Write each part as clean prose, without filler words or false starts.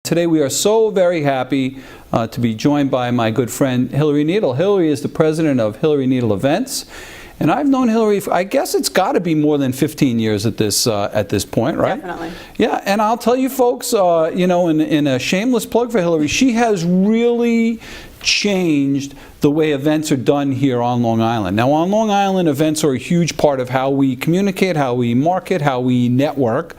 Today we are so very happy to be joined by my good friend Hillary Needle. Hillary is the president of Hillary Needle Events. And I've known Hillary, I guess it's got to be more than 15 years at this point, right? Definitely. Yeah, and I'll tell you folks, you know, in a shameless plug for Hillary, she has really changed the way events are done here on Long Island. Now, on Long Island, events are a huge part of how we communicate, how we market, how we network,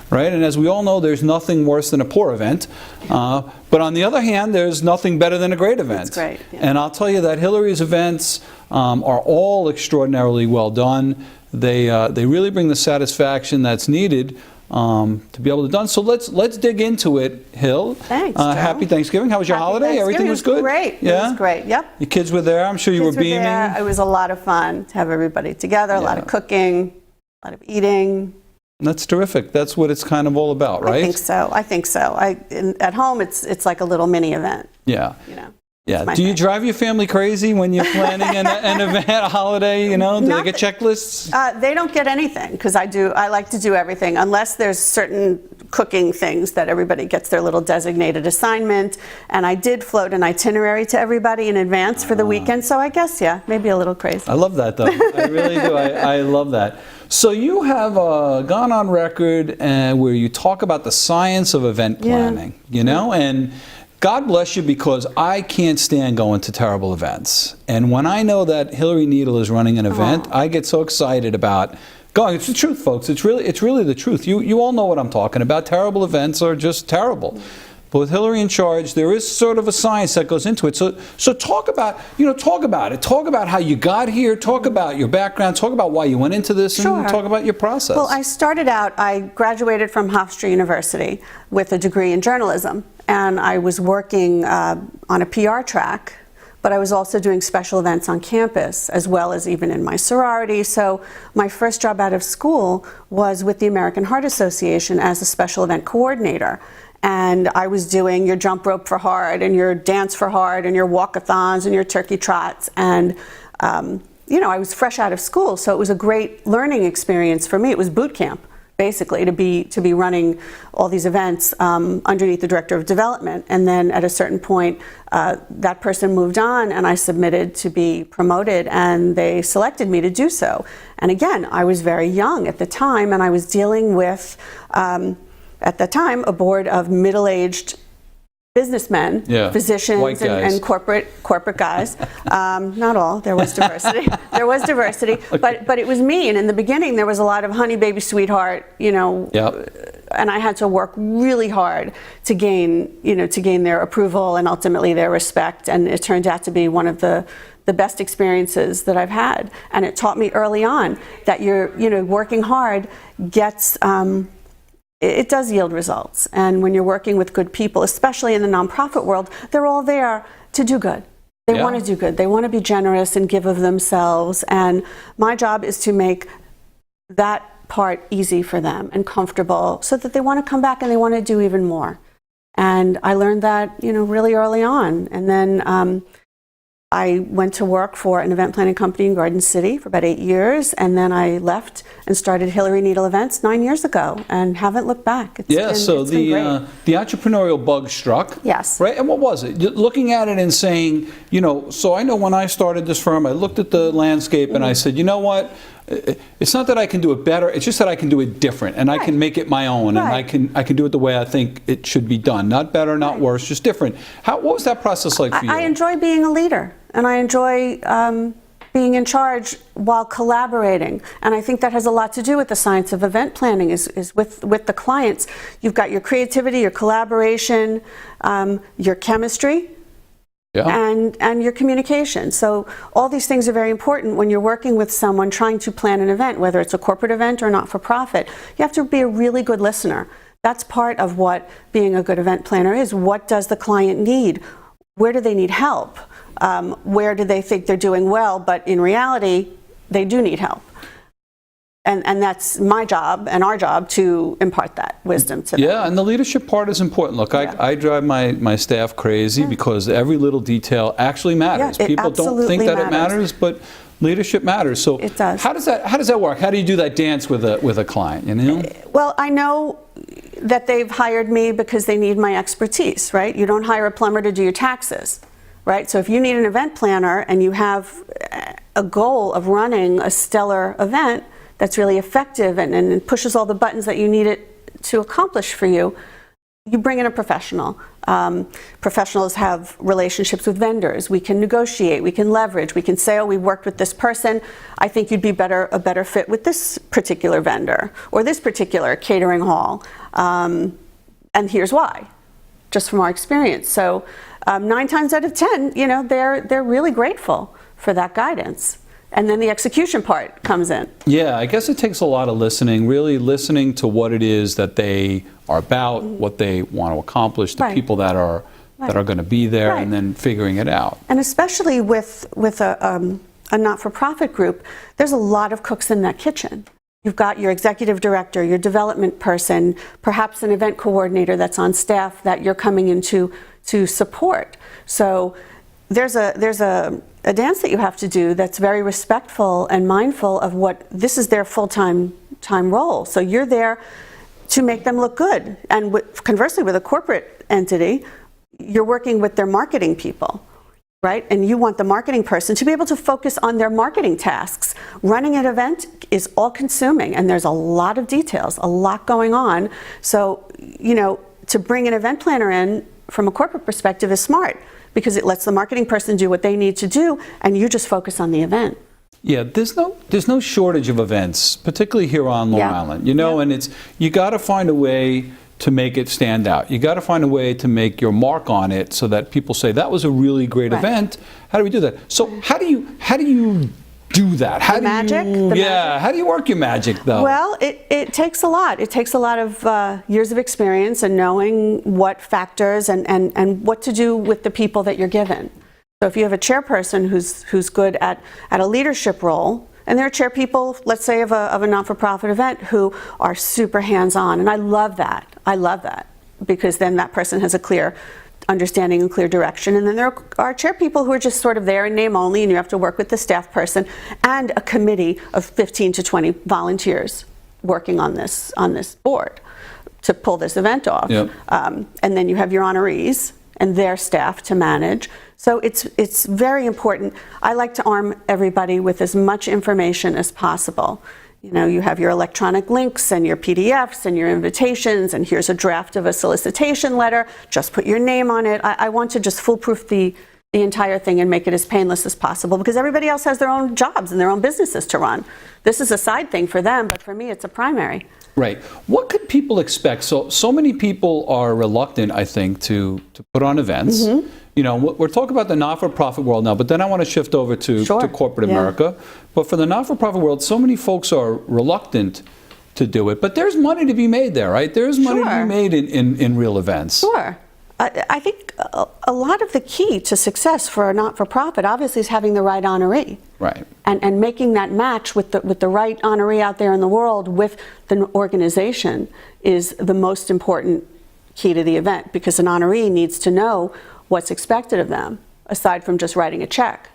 right? And as we all know, there's nothing worse than a poor event. But on the other hand, there's nothing better than a great event. That's great. Yeah. And I'll tell you that Hillary's events are all extraordinarily well done. They really bring the satisfaction that's needed to be able to done. So let's dig into it, Hill. Thanks, Joe. Happy Thanksgiving. How was your holiday? Everything was good? Great. Yeah? It was great. Yep. Your kids were there. I'm sure you were beaming. It was a lot of fun to have everybody together, a lot of cooking, a lot of eating. That's terrific. That's what it's kind of all about, right? I think so. At home, it's like a little mini event. Yeah. You know. Yeah. Do you drive your family crazy when you're planning an event, a holiday? You know, do they get checklists? They don't get anything because I like to do everything unless there's certain cooking things that everybody gets their little designated assignment. And I did float an itinerary to everybody in advance for the weekend. So I guess, yeah, maybe a little crazy. I love that, though. I really do. I love that. So you have gone on record where you talk about the science of event planning, you know, and God bless you, because I can't stand going to terrible events. And when I know that Hillary Needle is running an event, I get so excited about going. It's the truth, folks. It's really the truth. You all know what I'm talking about. Terrible events are just terrible. But with Hillary in charge, there is sort of a science that goes into it. So talk about it. Talk about how you got here. Talk about your background. Talk about why you went into this, and talk about your process. Well, I graduated from Hofstra University with a degree in journalism, and I was working on a PR track, but I was also doing special events on campus, as well as even in my sorority. So my first job out of school was with the American Heart Association as a special event coordinator. And I was doing your jump rope for heart, and your dance for heart, and your walkathons, and your turkey trots. And, you know, I was fresh out of school, so it was a great learning experience for me. It was boot camp, basically, to be running all these events underneath the director of development. And then at a certain point, that person moved on, and I submitted to be promoted, and they selected me to do so. And again, I was very young at the time, and I was dealing with at the time, a board of middle-aged businessmen, physicians, and corporate guys. Not all. There was diversity. There was diversity, okay. But it was me. And in the beginning, there was a lot of honey, baby, sweetheart. You know, and I had to work really hard to gain their approval and ultimately their respect. And it turned out to be one of the best experiences that I've had. And it taught me early on that working hard gets. It does yield results. And when you're working with good people, especially in the nonprofit world, they're all there to do good. They want to do good. They want to be generous and give of themselves. And my job is to make that part easy for them and comfortable so that they want to come back and they want to do even more. And I learned that, really early on. And then I went to work for an event planning company in Garden City for about 8 years, and then I left and started Hillary Needle Events 9 years ago, and haven't looked back. So the entrepreneurial bug struck. Yes. Right. And what was it? Looking at it and saying, so I know when I started this firm, I looked at the landscape and I said, you know what? It's not that I can do it better. It's just that I can do it different, and I can make it my own, and I can do it the way I think it should be done. Not better, not worse, just different. What was that process like for you? I enjoy being a leader, and I enjoy being in charge while collaborating. And I think that has a lot to do with the science of event planning. Is with the clients. You've got your creativity, your collaboration, your chemistry. And your communication. So all these things are very important when you're working with someone trying to plan an event, whether it's a corporate event or not-for-profit. You have to be a really good listener. That's part of what being a good event planner is. What does the client need? Where do they need help? Where do they think they're doing well, but in reality, they do need help? And that's my job and our job to impart that wisdom to them. Yeah, and the leadership part is important. Look, I drive my staff crazy because every little detail actually matters. People don't think that it matters, but leadership matters. So it does. How does that work? How do you do that dance with a client? Well, I know that they've hired me because they need my expertise, right? You don't hire a plumber to do your taxes, right? So if you need an event planner and you have a goal of running a stellar event that's really effective and pushes all the buttons that you need it to accomplish for you, you bring in a professional. Professionals have relationships with vendors. We can negotiate, we can leverage, we can say, oh, we worked with this person. I think you'd be a better fit with this particular vendor or this particular catering hall. And here's why, just from our experience. So 9 times out of 10, they're really grateful for that guidance. And then the execution part comes in. Yeah, I guess it takes a lot of listening, really listening to what it is that they are about, what they want to accomplish, the people that are going to be there, and then figuring it out. And especially with a not-for-profit group, there's a lot of cooks in that kitchen. You've got your executive director, your development person, perhaps an event coordinator that's on staff that you're coming in to support. So there's a dance that you have to do that's very respectful and mindful of what this is their full-time role. So you're there to make them look good. And conversely, with a corporate entity, you're working with their marketing people, right? And you want the marketing person to be able to focus on their marketing tasks. Running an event is all-consuming, and there's a lot of details, a lot going on. So, to bring an event planner in from a corporate perspective is smart, because it lets the marketing person do what they need to do, and you just focus on the event. Yeah, there's no shortage of events, particularly here on Long Island. And you got to find a way to make it stand out. You got to find a way to make your mark on it, so that people say that was a really great event. How do we do that? So how do you do that? How do you work your magic, though? Well, it takes a lot. It takes a lot of years of experience and knowing what factors and what to do with the people that you're given. So if you have a chairperson who's good at a leadership role, and there are chair people, let's say, of a not-for-profit event who are super hands-on, and I love that. Because then that person has a clear understanding and clear direction. And then there are chair people who are just sort of there in name only, and you have to work with the staff person and a committee of 15 to 20 volunteers working on this board to pull this event off. Yep. And then you have your honorees and their staff to manage. So it's very important. I like to arm everybody with as much information as possible. You have your electronic links and your PDFs and your invitations, and here's a draft of a solicitation letter. Just put your name on it. I want to just foolproof the entire thing and make it as painless as possible, because everybody else has their own jobs and their own businesses to run. This is a side thing for them, but for me, it's a primary. Right. What could people expect? So many people are reluctant, I think, to put on events. Mm-hmm. We're talking about the not-for-profit world now, but then I want to shift over to corporate America. But for the not-for-profit world, so many folks are reluctant to do it. But there's money to be made there, right? There's money to be made in real events. Sure. I think a lot of the key to success for a not-for-profit, obviously, is having the right honoree. Right. And making that match with the right honoree out there in the world with the organization is the most important key to the event, because an honoree needs to know what's expected of them, aside from just writing a check.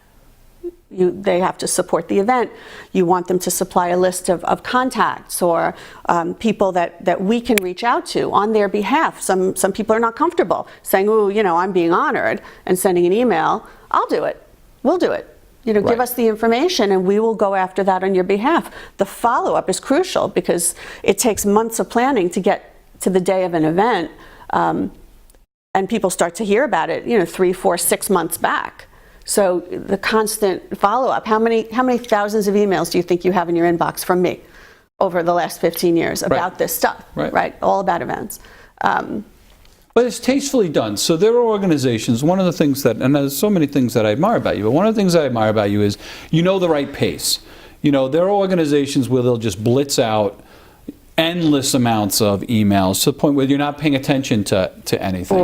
They have to support the event. You want them to supply a list of contacts or people that we can reach out to on their behalf. Some people are not comfortable saying, "Oh, I'm being honored," and sending an email. I'll do it. We'll do it. Give us the information and we will go after that on your behalf. The follow-up is crucial, because it takes months of planning to get to the day of an event. And people start to hear about it, 3, 4, 6 months back. So the constant follow-up. How many thousands of emails do you think you have in your inbox from me over the last 15 years about this stuff? Right? All about events. But it's tastefully done. So there are organizations, one of the things and there's so many things that I admire about you, but one of the things I admire about you is the right pace. There are organizations where they'll just blitz out endless amounts of emails to the point where you're not paying attention to anything.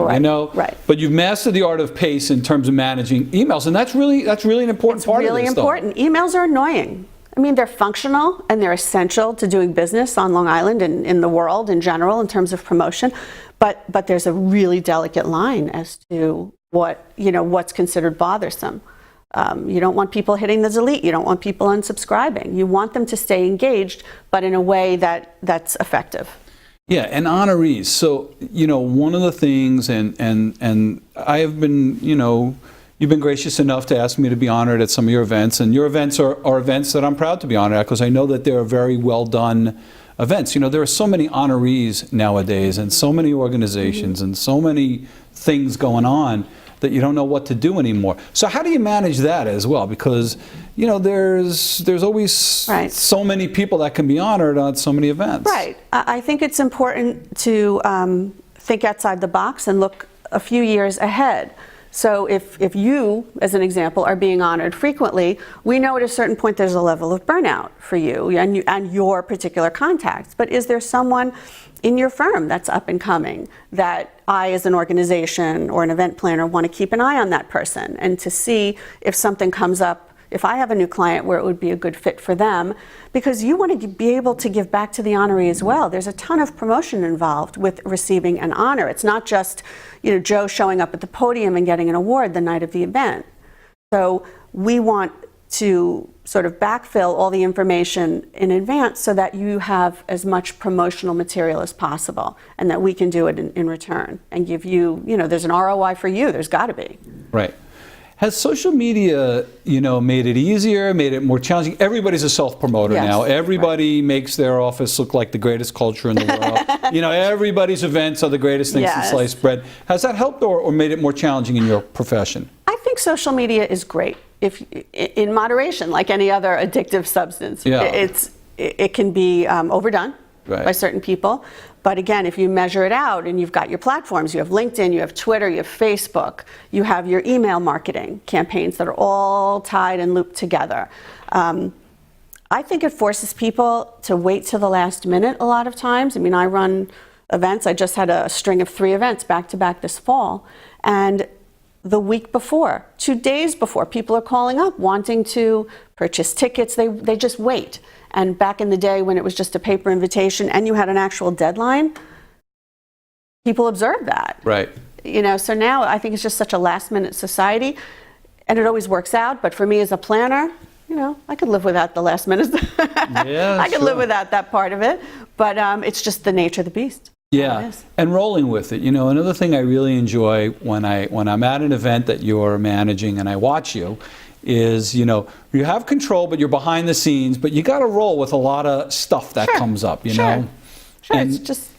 But you've mastered the art of pace in terms of managing emails, and that's really an important part of this. It's really important. Emails are annoying. They're functional and they're essential to doing business on Long Island and in the world in general in terms of promotion, but there's a really delicate line as to what's considered bothersome. You don't want people hitting the delete. You don't want people unsubscribing. You want them to stay engaged, but in a way that's effective. Yeah, and honorees. So, one of the things, and I have been, you've been gracious enough to ask me to be honored at some of your events, and your events are events that I'm proud to be honored at because I know that they're very well done events. There are so many honorees nowadays and so many organizations and so many things going on that you don't know what to do anymore. So how do you manage that as well? Because, there's always so many people that can be honored at so many events. Right. I think it's important to think outside the box and look a few years ahead. So if you, as an example, are being honored frequently, we know at a certain point there's a level of burnout for you and your particular contacts. But is there someone in your firm that's up and coming that I, as an organization or an event planner, want to keep an eye on that person and to see if something comes up, if I have a new client where it would be a good fit for them, because you want to be able to give back to the honoree as well. There's a ton of promotion involved with receiving an honor. It's not just, Joe showing up at the podium and getting an award the night of the event. So we want to sort of backfill all the information in advance so that you have as much promotional material as possible and that we can do it in return and give you, there's an ROI for you. There's got to be. Right. Has social media, made it easier, made it more challenging? Everybody's a self-promoter now. Everybody makes their office look like the greatest culture in the world. Everybody's events are the greatest things since sliced bread. Has that helped or made it more challenging in your profession? I think social media is great if in moderation, like any other addictive substance. It can be overdone by certain people. But again, if you measure it out and you've got your platforms, you have LinkedIn, you have Twitter, you have Facebook, you have your email marketing campaigns that are all tied and looped together. I think it forces people to wait till the last minute a lot of times. I mean, I run events. I just had a string of 3 events back to back this fall. And the week before, 2 days before, people are calling up wanting to purchase tickets. They just wait. And back in the day when it was just a paper invitation and you had an actual deadline, people observed that. Right. So now I think it's just such a last minute society and it always works out. But for me as a planner, I could live without the last minute. I could live without that part of it. But it's just the nature of the beast. Yeah, and rolling with it. Another thing I really enjoy when I'm at an event that you're managing and I watch you is, you have control, but you're behind the scenes, but you got to roll with a lot of stuff that comes up, know? Sure, it's just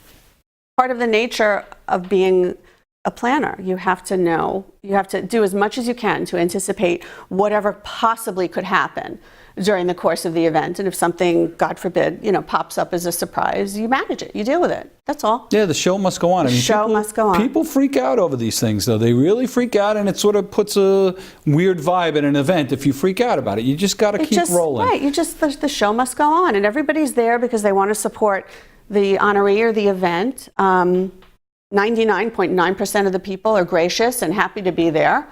part of the nature of being a planner. You have to know, you have to do as much as you can to anticipate whatever possibly could happen during the course of the event. And if something, God forbid, pops up as a surprise, you manage it, you deal with it. That's all. Yeah, the show must go on. The show must go on. People freak out over these things, though. They really freak out, and it sort of puts a weird vibe at an event if you freak out about it. You just got to keep rolling. Right, the show must go on, and everybody's there because they want to support the honoree or the event. 99.9% of the people are gracious and happy to be there.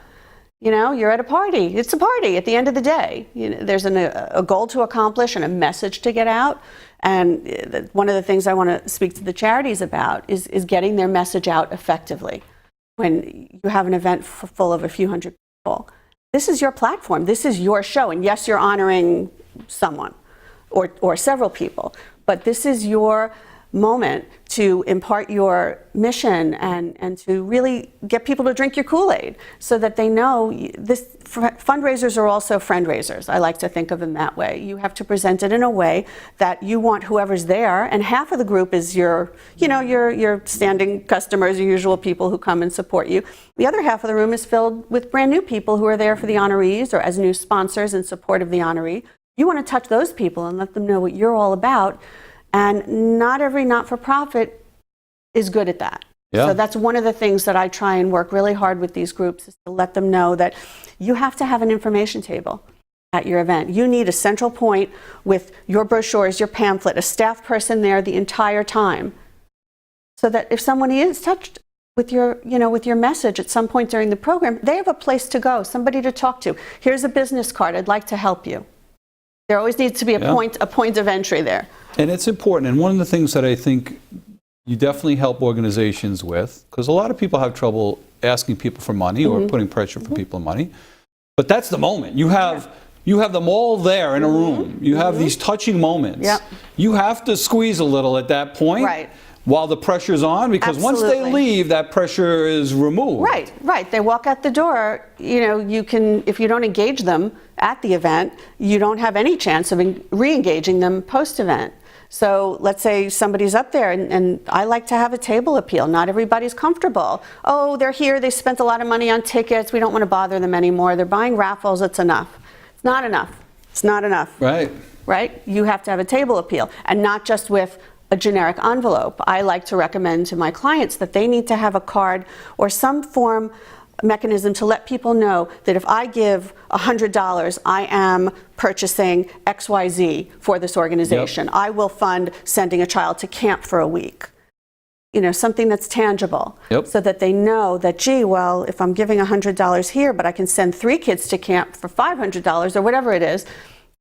You're at a party. It's a party at the end of the day. There's a goal to accomplish and a message to get out. And one of the things I want to speak to the charities about is getting their message out effectively. When you have an event full of a few hundred people, this is your platform. This is your show. And yes, you're honoring someone or several people, but this is your moment to impart your mission and to really get people to drink your Kool-Aid so that they know this. Fundraisers are also friend raisers. I like to think of them that way. You have to present it in a way that you want whoever's there, and half of the group is your standing customers, your usual people who come and support you. The other half of the room is filled with brand new people who are there for the honorees or as new sponsors in support of the honoree. You want to touch those people and let them know what you're all about. And not every not-for-profit is good at that. So that's one of the things that I try and work really hard with these groups is to let them know that you have to have an information table at your event. You need a central point with your brochures, your pamphlet, a staff person there the entire time so that if someone is touched with your message at some point during the program, they have a place to go, somebody to talk to. Here's a business card. I'd like to help you. There always needs to be a point of entry there. And it's important. And one of the things that I think you definitely help organizations with, because a lot of people have trouble asking people for money or putting pressure for people money. But that's the moment. You have them all there in a room. You have these touching moments. You have to squeeze a little at that point. Right. while the pressure's on, because once they leave, that pressure is removed. Right, right. They walk out the door, you know, you can, if you don't engage them at the event, you don't have any chance of re-engaging them post-event. So let's say somebody's up there, and I like to have a table appeal. Not everybody's comfortable. Oh, they're here, they spent a lot of money on tickets, we don't want to bother them anymore. They're buying raffles, it's enough. It's not enough. It's not enough. Right. Right? You have to have a table appeal, and not just with a generic envelope. I like to recommend to my clients that they need to have a card or some form mechanism to let people know that if I give $100, I am purchasing XYZ for this organization. Yep. I will fund sending a child to camp for a week. You know, something that's tangible. Yep. So that they know that, gee, well, if I'm giving $100 here, but I can send 3 kids to camp for $500 or whatever it is,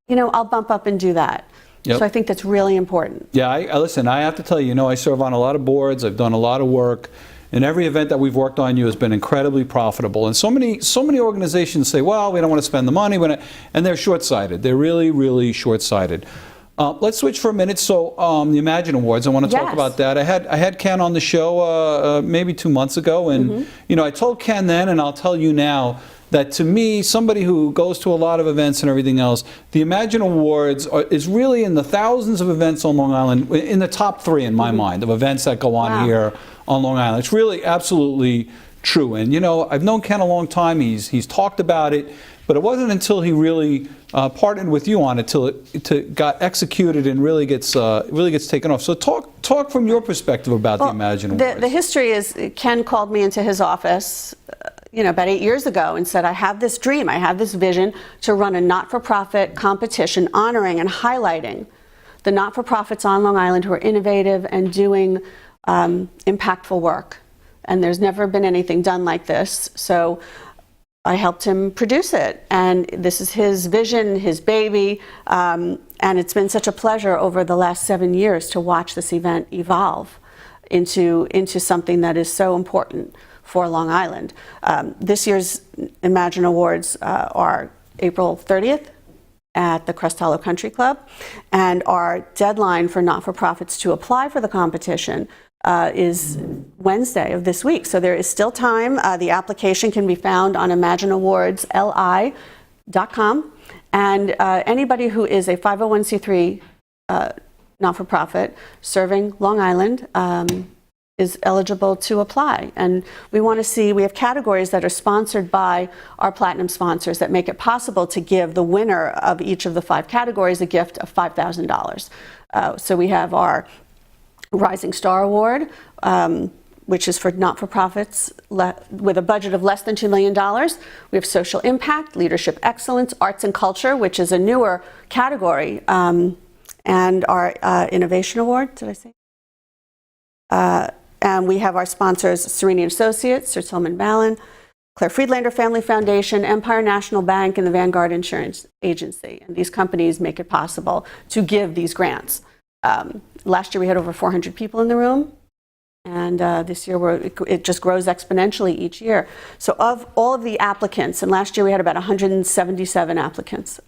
you know, I'll bump up and do that. Yep. So I think that's really important. Yeah, I listen, I have to tell you, you know, I serve on a lot of boards, I've done a lot of work, and every event that we've worked on has been incredibly profitable. And so many organizations say, well, we don't want to spend the money, and they're short-sighted. They're really, really short-sighted. Let's switch for a minute. So the Imagine Awards, I want to talk about that. I had Ken on the show maybe 2 months ago, and you know, I told Ken then, and I'll tell you now, that to me, somebody who goes to a lot of events and everything else, the Imagine Awards is really in the thousands of events on Long Island, in the top 3 in my mind of events that go on here on Long Island. It's really absolutely true. And you know, I've known Ken a long time. He's talked about it, but it wasn't until he really partnered with you on it till it got executed and really gets taken off. So talk from your perspective about the Imagine Awards. The history is Ken called me into his office you know, about 8 years ago and said, I have this dream, I have this vision to run a not-for-profit competition honoring and highlighting the not-for-profits on Long Island who are innovative and doing impactful work. And there's never been anything done like this. So I helped him produce it. And this is his vision, his baby. And it's been such a pleasure over the last 7 years to watch this event evolve into something that is so important for Long Island. This year's Imagine Awards are April 30th at the Crest Hollow Country Club, and our deadline for not-for-profits to apply for the competition is Wednesday of this week. So there is still time. The application can be found on imagineawardsli.com, and anybody who is a 501c3 not-for-profit serving Long Island is eligible to apply. And we want to see, we have categories that are sponsored by our platinum sponsors that make it possible to give the winner of each of the 5 categories a gift of $5,000. So we have our Rising Star Award, which is for not-for-profits with a budget of less than $2 million. We have Social Impact, Leadership Excellence, Arts and Culture, which is a newer category, and our Innovation Award, did I say? And we have our sponsors, Sereni Associates, Sir Tilman Ballin, Claire Friedlander Family Foundation, Empire National Bank, and the Vanguard Insurance Agency. And these companies make it possible to give these grants. Last year we had over 400 people in the room, and this year it just grows exponentially each year. So of all of the applicants, and last year we had about 177 applicants,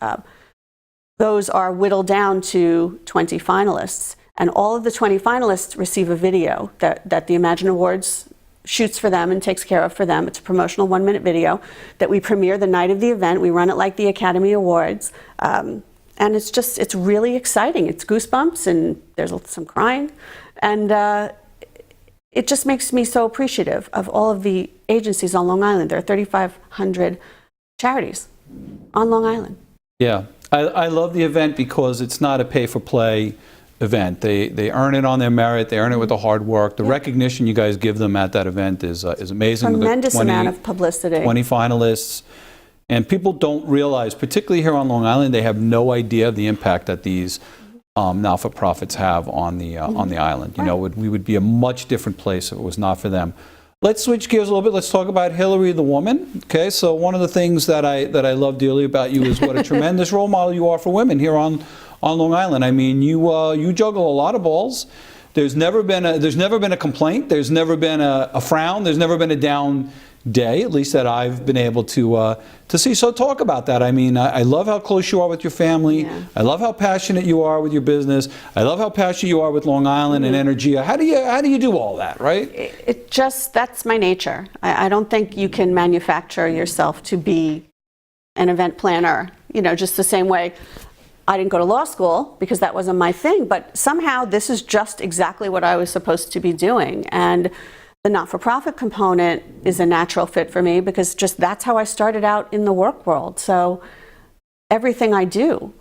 those are whittled down to 20 finalists. And all of the 20 finalists receive a video that the Imagine Awards shoots for them and takes care of for them. It's a promotional 1-minute video that we premiere the night of the event. We run it like the Academy Awards. And it's really exciting. It's goosebumps and there's some crying. And it just makes me so appreciative of all of the agencies on Long Island. There are 3,500 charities on Long Island. Yeah, I love the event because it's not a pay-for-play event. They earn it on their merit. They earn it with the hard work. The recognition you guys give them at that event is amazing. Tremendous amount of publicity. 20 finalists. And people don't realize, particularly here on Long Island, they have no idea of the impact that these not-for-profits have on the island. You know, we would be a much different place if it was not for them. Let's switch gears a little bit. Let's talk about Hillary the woman. Okay, so one of the things that I love dearly about you is what a tremendous role model you are for women here on Long Island. I mean, you juggle a lot of balls. There's never been a complaint. There's never been a frown. There's never been a day, at least that I've been able to see. So talk about that. I mean, I love how close you are with your family. Yeah. I love how passionate you are with your business. I love how passionate you are with Long Island and Energia. How do you do all that, right? It just, that's my nature. I don't think you can manufacture yourself to be an event planner, you know, just the same way. I didn't go to law school because that wasn't my thing, but somehow this is just exactly what I was supposed to be doing. And the not-for-profit component is a natural fit for me because just that's how I started out in the work world. So everything I do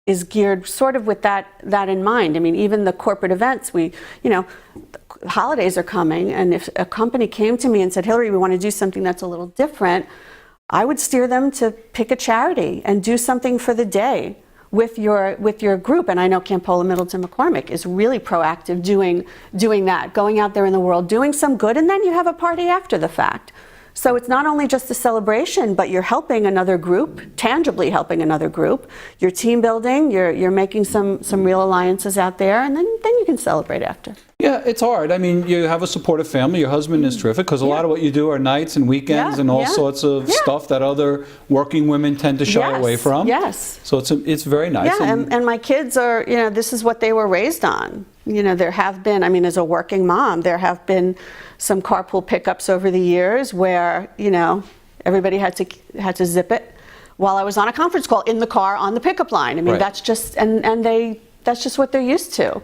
is geared sort of with that in mind. I mean, even the corporate events, holidays are coming, and if a company came to me and said, Hillary, we want to do something that's a little different, I would steer them to pick a charity and do something for the day with your group. And I know Campolo, Middleton, McCormick is really proactive doing that, going out there in the world, doing some good, and then you have a party after the fact. So it's not only just a celebration, but you're helping another group, tangibly helping another group. You're team building, you're making some real alliances out there, and then you can celebrate after. Yeah, it's hard. I mean, you have a supportive family. Your husband is terrific because a lot of what you do are nights and weekends and all sorts of stuff that other working women tend to shy away from. Yes. So it's very nice. Yeah, and my kids are, this is what they were raised on. There have been, I mean, as a working mom, there have been some carpool pickups over the years where, everybody had to zip it while I was on a conference call in the car on the pickup line. I mean, that's just, that's just what they're used to.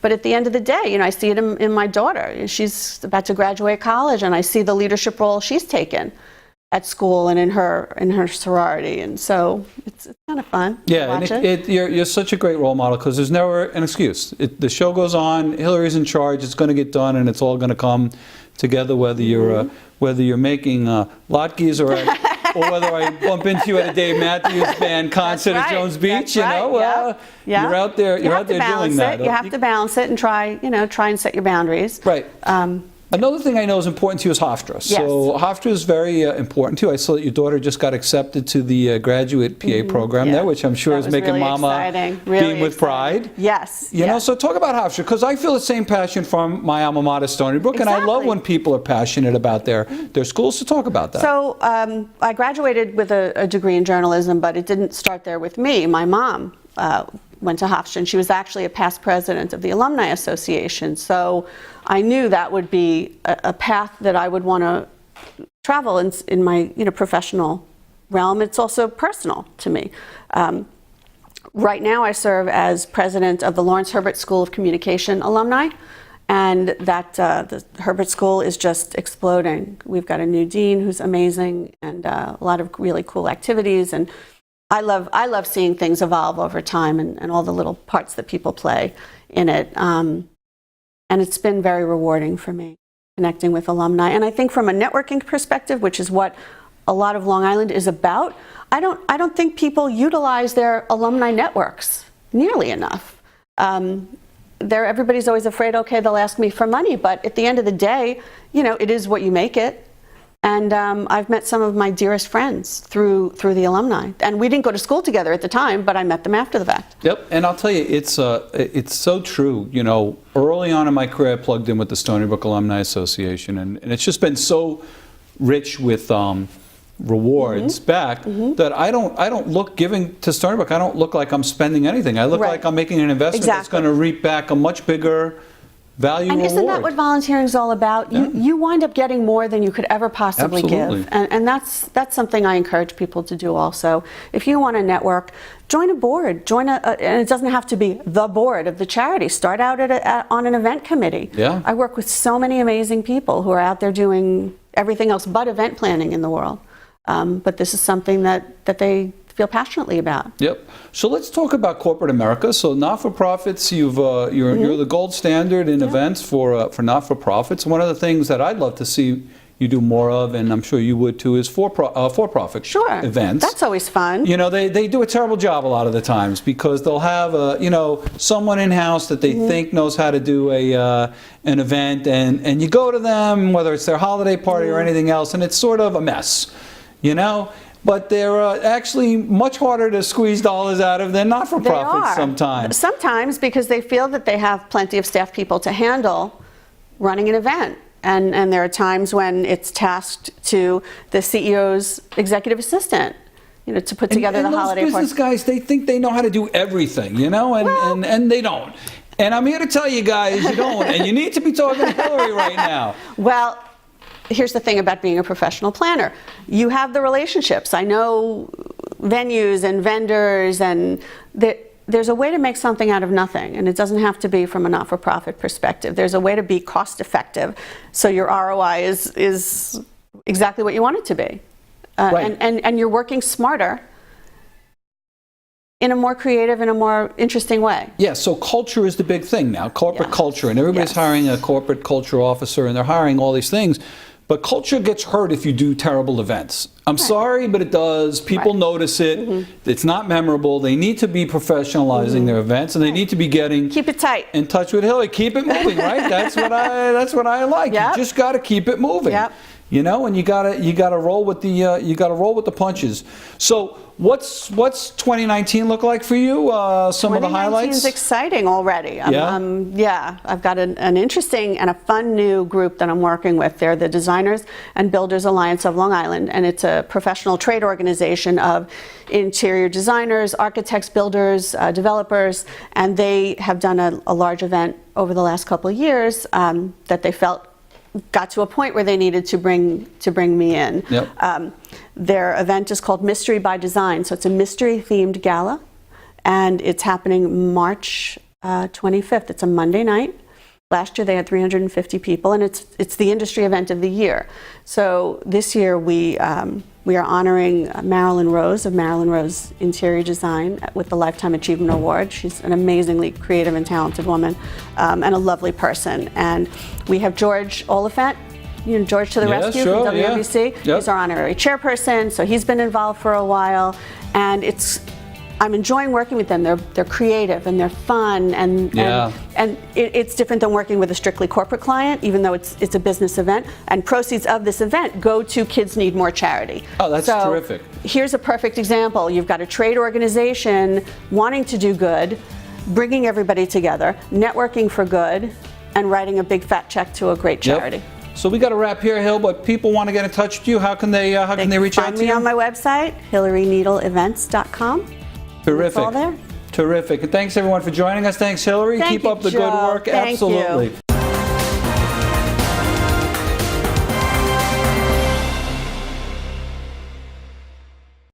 But at the end of the day, I see it in my daughter. She's about to graduate college, and I see the leadership role she's taken at school and in her sorority, and so it's kind of fun. Yeah, and you're such a great role model because there's never an excuse. The show goes on, Hillary's in charge, it's going to get done, and it's all going to come together. Whether you're making latkes or whether I bump into you at a Dave Matthews Band concert at Jones Beach, you're out there. You're out there doing that. You have to balance it and try and set your boundaries. Right. Another thing I know is important to you is Hofstra. Yes. So Hofstra is very important to you. I saw that your daughter just got accepted to the graduate PA program there, which I'm sure is making really Mama beam with pride. Yes. You know, so talk about Hofstra, because I feel the same passion from my alma mater, Stony Brook, and I love when people are passionate about their schools. So talk about that. So I graduated with a degree in journalism, but it didn't start there with me. My mom went to Hofstra, and she was actually a past president of the Alumni Association. So I knew that would be a path that I would want to travel in my professional realm. It's also personal to me. Right now I serve as president of the Lawrence Herbert School of Communication alumni, and that the Herbert School is just exploding. We've got a new dean who's amazing, and a lot of really cool activities, and I love seeing things evolve over time and all the little parts that people play in it. And it's been very rewarding for me, connecting with alumni. And I think from a networking perspective, which is what a lot of Long Island is about, I don't think people utilize their alumni networks nearly enough. Everybody's always afraid, okay, they'll ask me for money, but at the end of the day, it is what you make it. And I've met some of my dearest friends through the alumni. And we didn't go to school together at the time, but I met them after the fact. Yep, and I'll tell you, it's so true. Early on in my career, I plugged in with the Stony Brook Alumni Association, and it's just been so rich with rewards back that I don't look giving to Stony Brook. I don't look like I'm spending anything. I look like I'm making an investment that's going to reap back a much bigger value and reward. Isn't that what volunteering is all about? Yeah. You wind up getting more than you could ever possibly give. And that's something I encourage people to do also. If you want to network, join a board. And it doesn't have to be the board of the charity. Start out on an event committee. Yeah. I work with so many amazing people who are out there doing everything else but event planning in the world. But this is something that they feel passionately about. Yep. So let's talk about corporate America. So not-for-profits, you're the gold standard in events for not-for-profits. One of the things that I'd love to see you do more of, and I'm sure you would too, is for-profit events. That's always fun. They do a terrible job a lot of the times because they'll have someone in-house that they think knows how to do an event, and you go to them, whether it's their holiday party or anything else, and it's sort of a mess, But they're actually much harder to squeeze dollars out of than not-for-profits sometimes. Sometimes because they feel that they have plenty of staff people to handle running an event. And there are times when it's tasked to the CEO's executive assistant, to put together the holiday party. Those business guys, they think they know how to do everything, and they don't. And I'm here to tell you guys, you don't, and you need to be talking to Hillary right now. Well, here's the thing about being a professional planner. You have the relationships. I know venues and vendors, and there's a way to make something out of nothing, and it doesn't have to be from a not-for-profit perspective. There's a way to be cost-effective, so your ROI is exactly what you want it to be. Right. And you're working smarter in a more creative and a more interesting way. Yeah, so culture is the big thing now, corporate culture, and everybody's hiring a corporate culture officer, and they're hiring all these things. But culture gets hurt if you do terrible events. I'm sorry, but it does. People notice it. It's not memorable. They need to be professionalizing their events, and they need to be getting keep it tight in touch with Hillary. Keep it moving, right? That's what I like. You just got to keep it moving. And you gotta roll with the punches. So what's 2019 look like for you? Some of the highlights. 2019 is exciting already. I've got an interesting and a fun new group that I'm working with. They're the Designers and Builders Alliance of Long Island, and it's a professional trade organization of interior designers, architects, builders, developers, and they have done a large event over the last couple of years that they felt got to a point where they needed to bring me in. Their event is called Mystery by Design, so it's a mystery-themed gala, and it's happening March 25th. It's a Monday night. Last year they had 350 people, and it's the industry event of the year. So this year we are honoring Marilyn Rose of Marilyn Rose Interior Design with the Lifetime Achievement Award. She's an amazingly creative and talented woman, and a lovely person. And we have George Oliphant, George to the rescue from WRBC. He's our honorary chairperson, so he's been involved for a while, and I'm enjoying working with them. They're creative and they're fun, and it's different than working with a strictly corporate client, even though it's a business event. And proceeds of this event go to Kids Need More charity. Oh, that's terrific. Here's a perfect example. You've got a trade organization wanting to do good, bringing everybody together, networking for good, and writing a big fat check to a great charity. So we got to wrap here, Hill, but people want to get in touch with you. How can they reach out to you? Find me on my website, hillaryneedleevents.com. Terrific. It's all there. Terrific. And thanks everyone for joining us. Thanks, Hillary. Keep up the good work. Thank Absolutely. You.